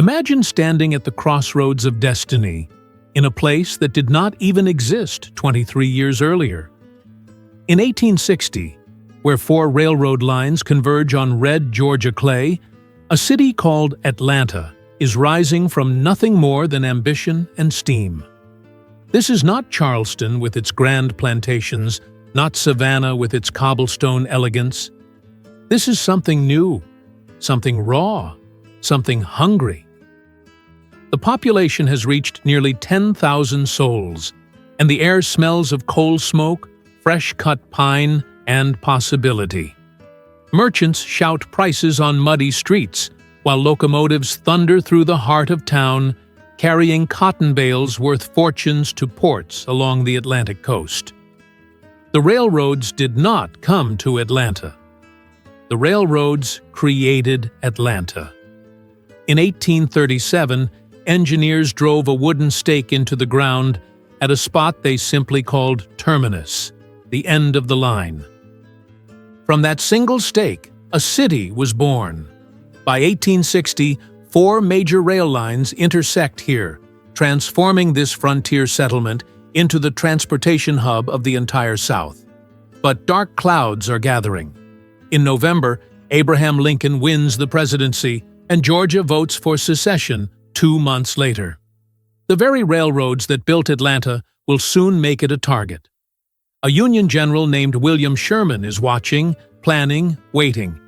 Imagine standing at the crossroads of destiny, in a place that did not even exist 23 years earlier. In 1860, where 4 railroad lines converge on red Georgia clay, a city called Atlanta is rising from nothing more than ambition and steam. This is not Charleston with its grand plantations, not Savannah with its cobblestone elegance. This is something new, something raw, something hungry. The population has reached nearly 10,000 souls, and the air smells of coal smoke, fresh-cut pine, and possibility. Merchants shout prices on muddy streets, while locomotives thunder through the heart of town, carrying cotton bales worth fortunes to ports along the Atlantic coast. The railroads did not come to Atlanta. The railroads created Atlanta. In 1837, engineers drove a wooden stake into the ground at a spot they simply called terminus, the end of the line. From that single stake, a city was born. By 1860, 4 major rail lines intersect here, transforming this frontier settlement into the transportation hub of the entire South. But dark clouds are gathering. In November, Abraham Lincoln wins the presidency, and Georgia votes for secession 2 months later. The very railroads that built Atlanta will soon make it a target. A Union general named General Sherman is watching, planning, waiting.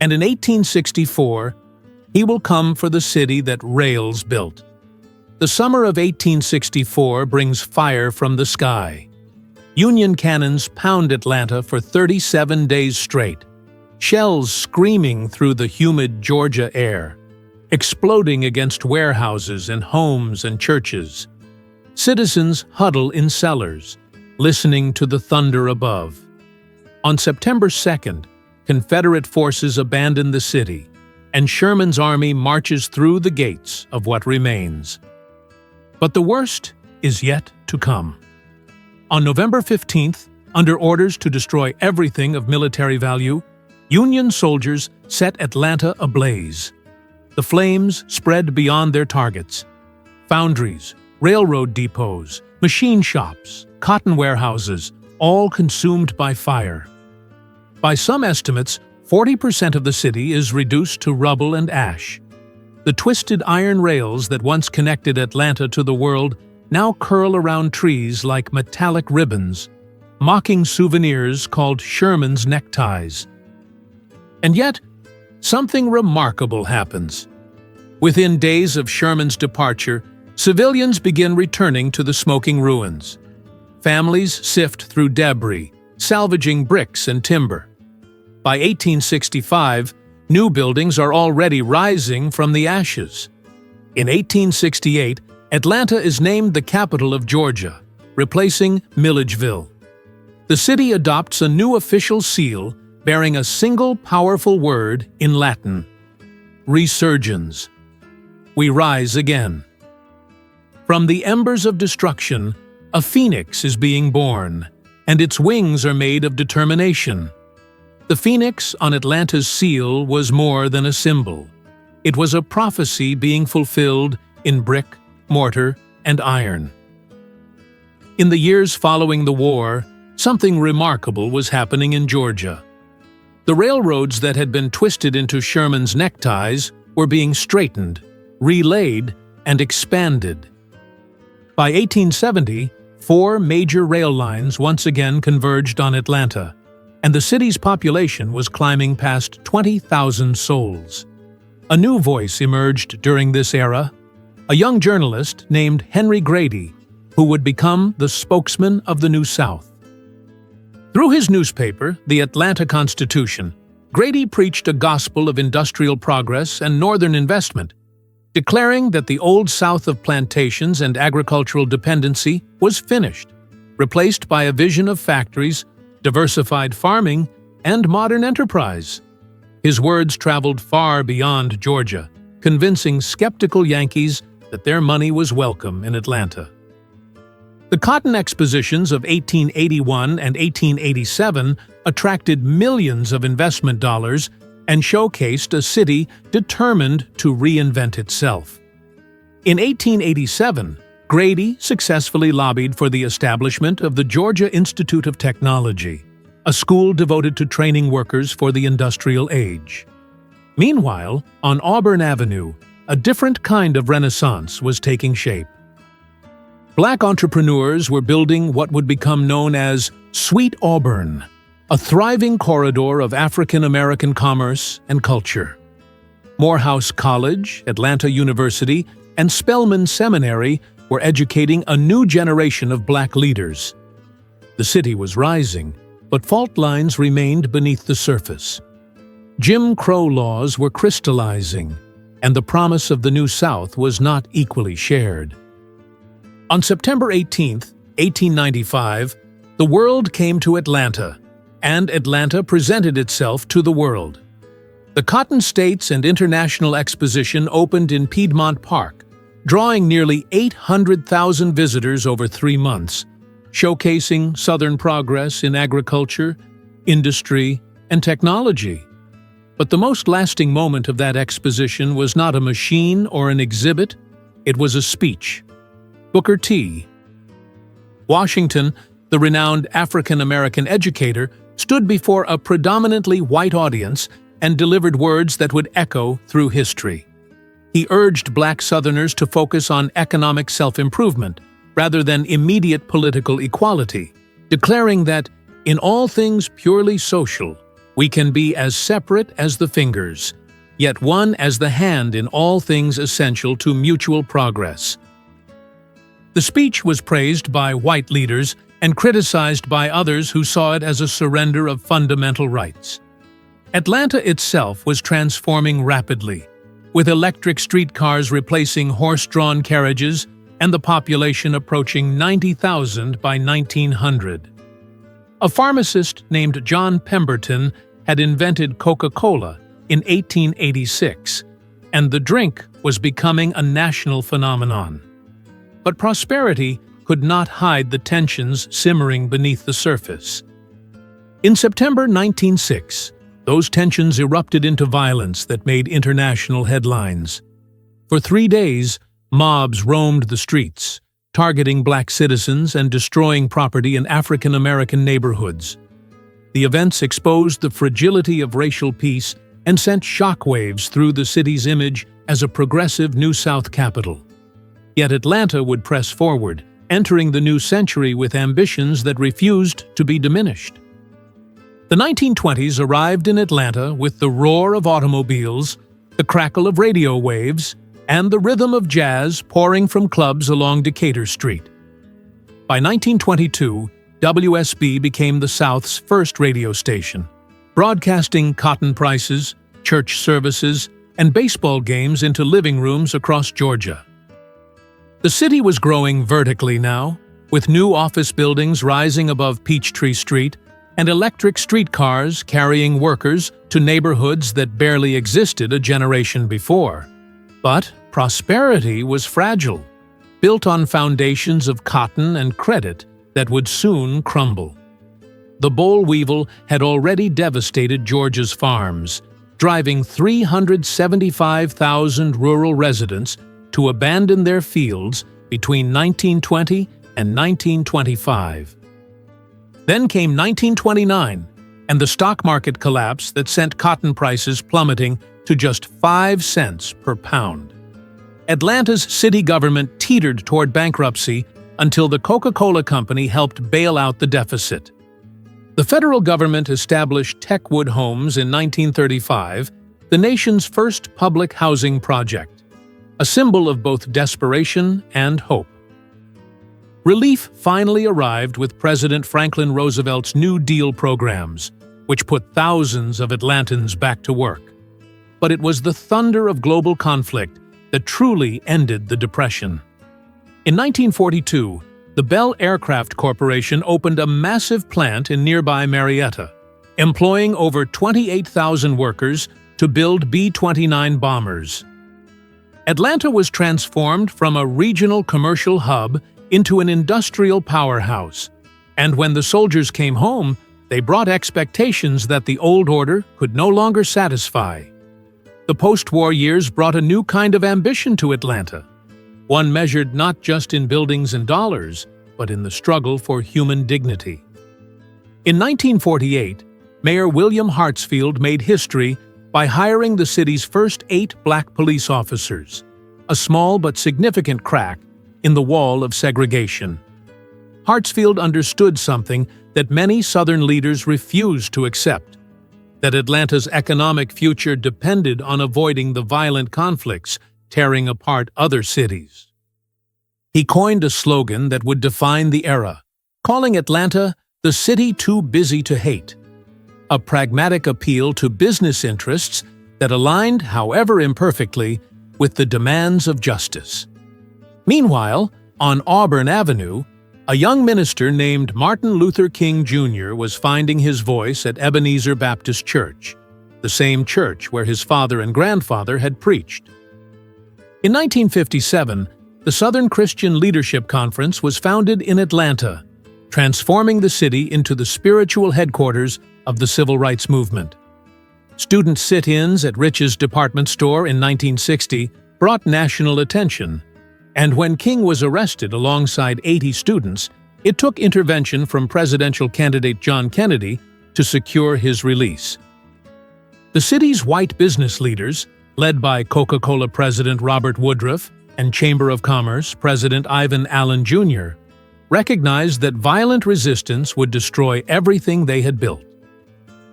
And in 1864, he will come for the city that rails built. The summer of 1864 brings fire from the sky. Union cannons pound Atlanta for 37 days straight, shells screaming through the humid Georgia air, exploding against warehouses and homes and churches. Citizens huddle in cellars, listening to the thunder above. On September 2nd, Confederate forces abandon the city, and Sherman's army marches through the gates of what remains. But the worst is yet to come. On November 15th, under orders to destroy everything of military value, Union soldiers set Atlanta ablaze. The flames spread beyond their targets. Foundries, railroad depots, machine shops, cotton warehouses, all consumed by fire. By some estimates, 40% of the city is reduced to rubble and ash. The twisted iron rails that once connected Atlanta to the world now curl around trees like metallic ribbons, mocking souvenirs called Sherman's neckties. And yet, something remarkable happens. Within days of Sherman's departure, civilians begin returning to the smoking ruins. Families sift through debris, salvaging bricks and timber. By 1865, new buildings are already rising from the ashes. In 1868, Atlanta is named the capital of Georgia, replacing Milledgeville. The city adopts a new official seal bearing a single powerful word in Latin: resurgens. We rise again. From the embers of destruction, a phoenix is being born, and its wings are made of determination. The phoenix on Atlanta's seal was more than a symbol. It was a prophecy being fulfilled in brick, mortar, and iron. In the years following the war, something remarkable was happening in Georgia. The railroads that had been twisted into Sherman's neckties were being straightened, relaid, and expanded. By 1870, 4 major rail lines once again converged on Atlanta, and the city's population was climbing past 20,000 souls. A new voice emerged during this era, a young journalist named Henry Grady, who would become the spokesman of the New South. Through his newspaper, the Atlanta Constitution, Grady preached a gospel of industrial progress and northern investment, declaring that the old South of plantations and agricultural dependency was finished, replaced by a vision of factories, diversified farming, and modern enterprise. His words traveled far beyond Georgia, convincing skeptical Yankees that their money was welcome in Atlanta. The cotton expositions of 1881 and 1887 attracted millions of investment dollars and showcased a city determined to reinvent itself. In 1887, Grady successfully lobbied for the establishment of the Georgia Institute of Technology, a school devoted to training workers for the industrial age. Meanwhile, on Auburn Avenue, a different kind of renaissance was taking shape. Black entrepreneurs were building what would become known as Sweet Auburn, a thriving corridor of African-American commerce and culture. Morehouse College, Atlanta University, and Spelman Seminary were educating a new generation of black leaders. The city was rising, but fault lines remained beneath the surface. Jim Crow laws were crystallizing, and the promise of the New South was not equally shared. On September 18, 1895, the world came to Atlanta, and Atlanta presented itself to the world. The Cotton States and International Exposition opened in Piedmont Park, drawing nearly 800,000 visitors over 3 months, showcasing Southern progress in agriculture, industry, and technology. But the most lasting moment of that exposition was not a machine or an exhibit, it was a speech. Booker T. Washington, the renowned African-American educator, stood before a predominantly white audience and delivered words that would echo through history. He urged black Southerners to focus on economic self-improvement rather than immediate political equality, declaring that, in all things purely social, we can be as separate as the fingers, yet one as the hand in all things essential to mutual progress. The speech was praised by white leaders and criticized by others who saw it as a surrender of fundamental rights. Atlanta itself was transforming rapidly, with electric streetcars replacing horse-drawn carriages and the population approaching 90,000 by 1900. A pharmacist named John Pemberton had invented Coca-Cola in 1886, and the drink was becoming a national phenomenon. But prosperity could not hide the tensions simmering beneath the surface. In September 1906, those tensions erupted into violence that made international headlines. For 3 days, mobs roamed the streets, targeting black citizens and destroying property in African-American neighborhoods. The events exposed the fragility of racial peace and sent shockwaves through the city's image as a progressive New South capital. Yet Atlanta would press forward, entering the new century with ambitions that refused to be diminished. The 1920s arrived in Atlanta with the roar of automobiles, the crackle of radio waves, and the rhythm of jazz pouring from clubs along Decatur Street. By 1922, WSB became the South's first radio station, broadcasting cotton prices, church services, and baseball games into living rooms across Georgia. The city was growing vertically now, with new office buildings rising above Peachtree Street and electric streetcars carrying workers to neighborhoods that barely existed a generation before. But prosperity was fragile, built on foundations of cotton and credit that would soon crumble. The boll weevil had already devastated Georgia's farms, driving 375,000 rural residents to abandon their fields between 1920 and 1925. Then came 1929, and the stock market collapse that sent cotton prices plummeting to just 5 cents per pound. Atlanta's city government teetered toward bankruptcy until the Coca-Cola company helped bail out the deficit. The federal government established Techwood Homes in 1935, the nation's first public housing project, a symbol of both desperation and hope. Relief finally arrived with President Franklin Roosevelt's New Deal programs, which put thousands of Atlantans back to work. But it was the thunder of global conflict that truly ended the Depression. In 1942, the Bell Aircraft Corporation opened a massive plant in nearby Marietta, employing over 28,000 workers to build B-29 bombers. Atlanta was transformed from a regional commercial hub into an industrial powerhouse, and when the soldiers came home, They brought expectations that the old order could no longer satisfy. The post-war years brought a new kind of ambition to Atlanta, one measured not just in buildings and dollars, but in the struggle for human dignity. In 1948, Mayor William Hartsfield made history by hiring the city's first 8 black police officers, a small but significant crack in the wall of segregation. Hartsfield understood something that many Southern leaders refused to accept, that Atlanta's economic future depended on avoiding the violent conflicts tearing apart other cities. He coined a slogan that would define the era, calling Atlanta the city too busy to hate, a pragmatic appeal to business interests that aligned, however imperfectly, with the demands of justice. Meanwhile, on Auburn Avenue, a young minister named Martin Luther King Jr. was finding his voice at Ebenezer Baptist Church, the same church where his father and grandfather had preached. In 1957, the Southern Christian Leadership Conference was founded in Atlanta, transforming the city into the spiritual headquarters of the civil rights movement. Student sit-ins at Rich's department store in 1960 brought national attention, and when King was arrested alongside 80 students, it took intervention from presidential candidate John Kennedy to secure his release. The city's white business leaders, led by Coca-Cola President Robert Woodruff and Chamber of Commerce President Ivan Allen Jr., recognized that violent resistance would destroy everything they had built.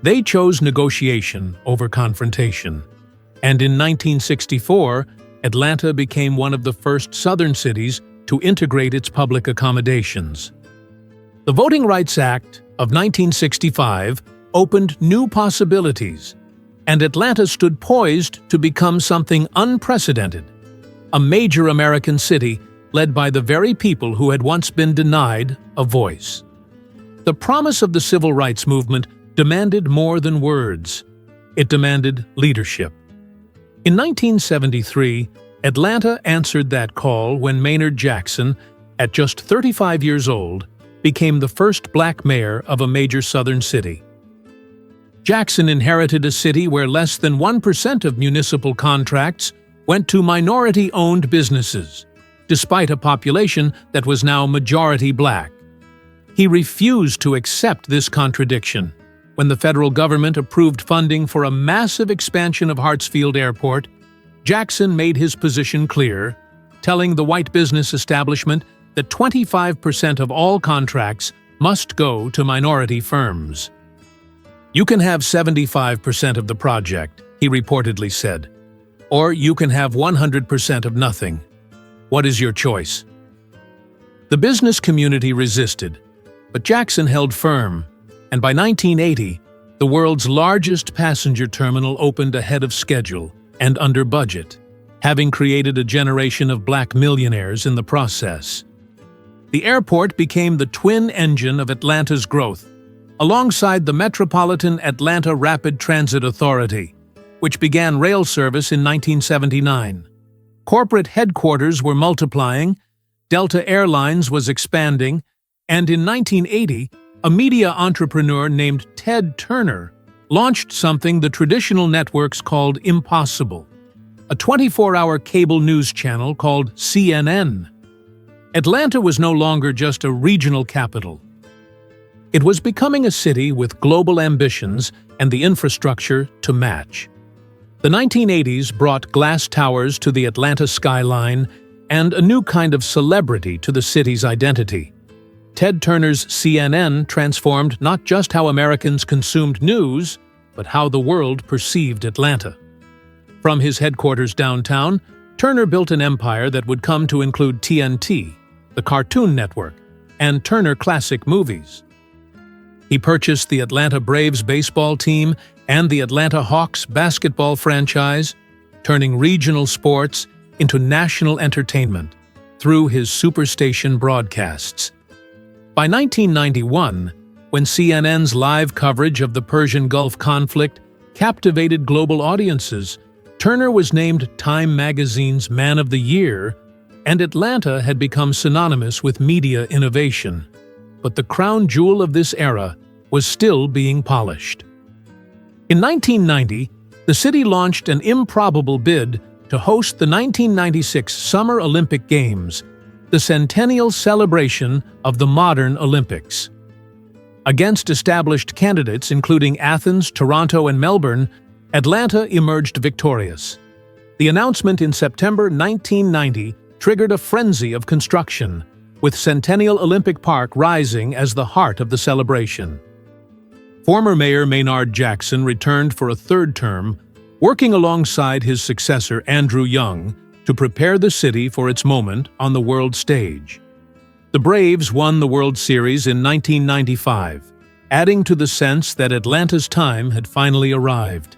They chose negotiation over confrontation, and in 1964, Atlanta became one of the first Southern cities to integrate its public accommodations. The Voting Rights Act of 1965 opened new possibilities, and Atlanta stood poised to become something unprecedented, a major American city led by the very people who had once been denied a voice. The promise of the civil rights movement demanded more than words. It demanded leadership. In 1973, Atlanta answered that call when Maynard Jackson, at just 35 years old, became the first black mayor of a major Southern city. Jackson inherited a city where less than 1% of municipal contracts went to minority-owned businesses, despite a population that was now majority black. He refused to accept this contradiction. When the federal government approved funding for a massive expansion of Hartsfield Airport, Jackson made his position clear, telling the white business establishment that 25% of all contracts must go to minority firms. "You can have 75% of the project," he reportedly said, "or you can have 100% of nothing. What is your choice?" The business community resisted, but Jackson held firm, and by 1980, the world's largest passenger terminal opened ahead of schedule and under budget, having created a generation of black millionaires in the process. The airport became the twin engine of Atlanta's growth, alongside the Metropolitan Atlanta Rapid Transit Authority, which began rail service in 1979. Corporate headquarters were multiplying, Delta Airlines was expanding, and in 1980, a media entrepreneur named Ted Turner launched something the traditional networks called impossible, a 24-hour cable news channel called CNN. Atlanta was no longer just a regional capital. It was becoming a city with global ambitions and the infrastructure to match. The 1980s brought glass towers to the Atlanta skyline and a new kind of celebrity to the city's identity. Ted Turner's CNN transformed not just how Americans consumed news, but how the world perceived Atlanta. From his headquarters downtown, Turner built an empire that would come to include TNT, the Cartoon Network, and Turner Classic Movies. He purchased the Atlanta Braves baseball team and the Atlanta Hawks basketball franchise, turning regional sports into national entertainment through his Superstation broadcasts. By 1991, when CNN's live coverage of the Persian Gulf conflict captivated global audiences, Turner was named Time magazine's Man of the Year, and Atlanta had become synonymous with media innovation. But the crown jewel of this era was still being polished. In 1990, the city launched an improbable bid to host the 1996 Summer Olympic Games, the centennial celebration of the modern Olympics. Against established candidates including Athens, Toronto, and Melbourne, Atlanta emerged victorious. The announcement in September 1990 triggered a frenzy of construction, with Centennial Olympic Park rising as the heart of the celebration. Former Mayor Maynard Jackson returned for a third term, working alongside his successor Andrew Young to prepare the city for its moment on the world stage. The Braves won the World Series in 1995, adding to the sense that Atlanta's time had finally arrived.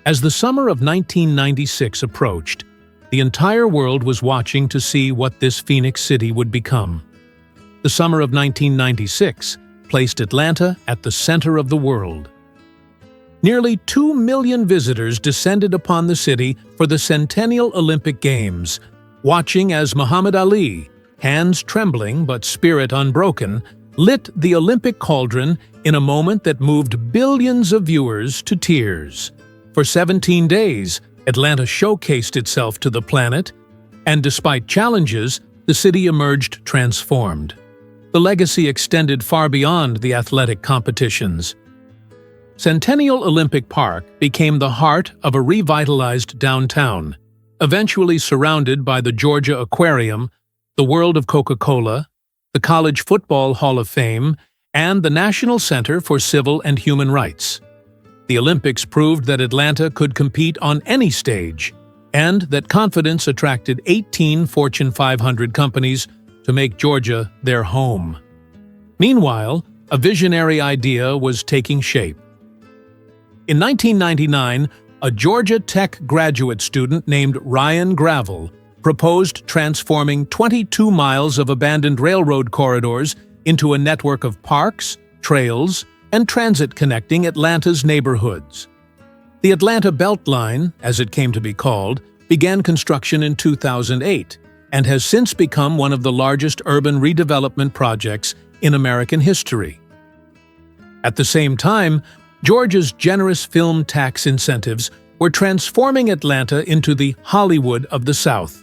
As the summer of 1996 approached, the entire world was watching to see what this Phoenix city would become. The summer of 1996 placed Atlanta at the center of the world. Nearly 2 million visitors descended upon the city for the Centennial Olympic Games, watching as Muhammad Ali, hands trembling but spirit unbroken, lit the Olympic cauldron in a moment that moved billions of viewers to tears. For 17 days, Atlanta showcased itself to the planet, and despite challenges, the city emerged transformed. The legacy extended far beyond the athletic competitions. Centennial Olympic Park became the heart of a revitalized downtown, eventually surrounded by the Georgia Aquarium, the world of Coca-Cola, the College Football Hall of Fame, and the National Center for Civil and Human Rights. The Olympics proved that Atlanta could compete on any stage, and that confidence attracted 18 Fortune 500 companies to make Georgia their home. Meanwhile, a visionary idea was taking shape. In 1999, a Georgia Tech graduate student named Ryan Gravel proposed transforming 22 miles of abandoned railroad corridors into a network of parks, trails, and transit connecting Atlanta's neighborhoods. The Atlanta Beltline, as it came to be called, began construction in 2008 and has since become one of the largest urban redevelopment projects in American history. At the same time, Georgia's generous film tax incentives were transforming Atlanta into the Hollywood of the South.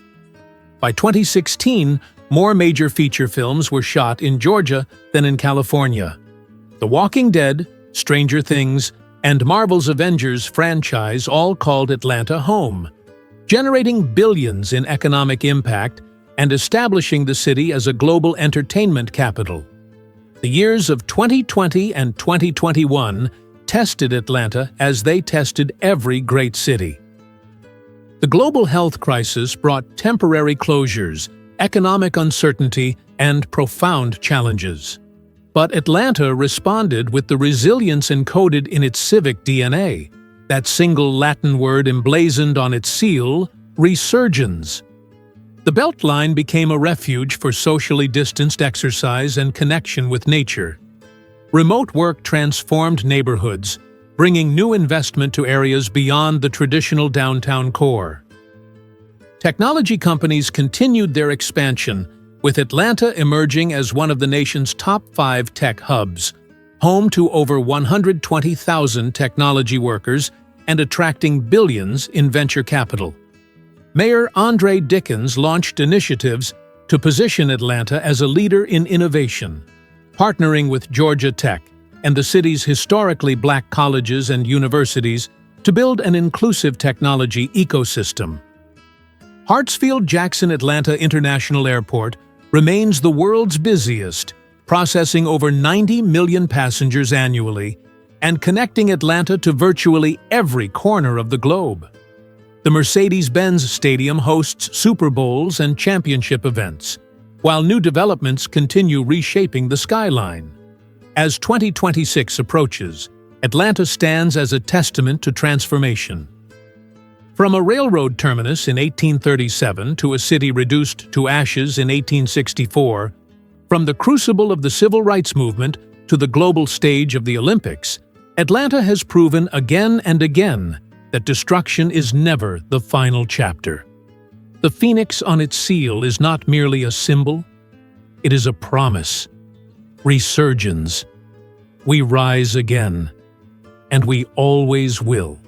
By 2016, more major feature films were shot in Georgia than in California. The Walking Dead, Stranger Things, and Marvel's Avengers franchise all called Atlanta home, generating billions in economic impact and establishing the city as a global entertainment capital. The years of 2020 and 2021 tested Atlanta as they tested every great city. The global health crisis brought temporary closures, economic uncertainty, and profound challenges. But Atlanta responded with the resilience encoded in its civic DNA, that single Latin word emblazoned on its seal, resurgence. The Beltline became a refuge for socially distanced exercise and connection with nature. Remote work transformed neighborhoods, bringing new investment to areas beyond the traditional downtown core. Technology companies continued their expansion, with Atlanta emerging as one of the nation's top 5 tech hubs, home to over 120,000 technology workers and attracting billions in venture capital. Mayor Andre Dickens launched initiatives to position Atlanta as a leader in innovation, partnering with Georgia Tech and the city's historically black colleges and universities to build an inclusive technology ecosystem. Hartsfield-Jackson Atlanta International Airport remains the world's busiest, processing over 90 million passengers annually and connecting Atlanta to virtually every corner of the globe. The Mercedes-Benz Stadium hosts Super Bowls and championship events, while new developments continue reshaping the skyline. As 2026 approaches, Atlanta stands as a testament to transformation. From a railroad terminus in 1837 to a city reduced to ashes in 1864, from the crucible of the civil rights movement to the global stage of the Olympics, Atlanta has proven again and again that destruction is never the final chapter. The phoenix on its seal is not merely a symbol, it is a promise. Resurgence. we rise again, and we always will.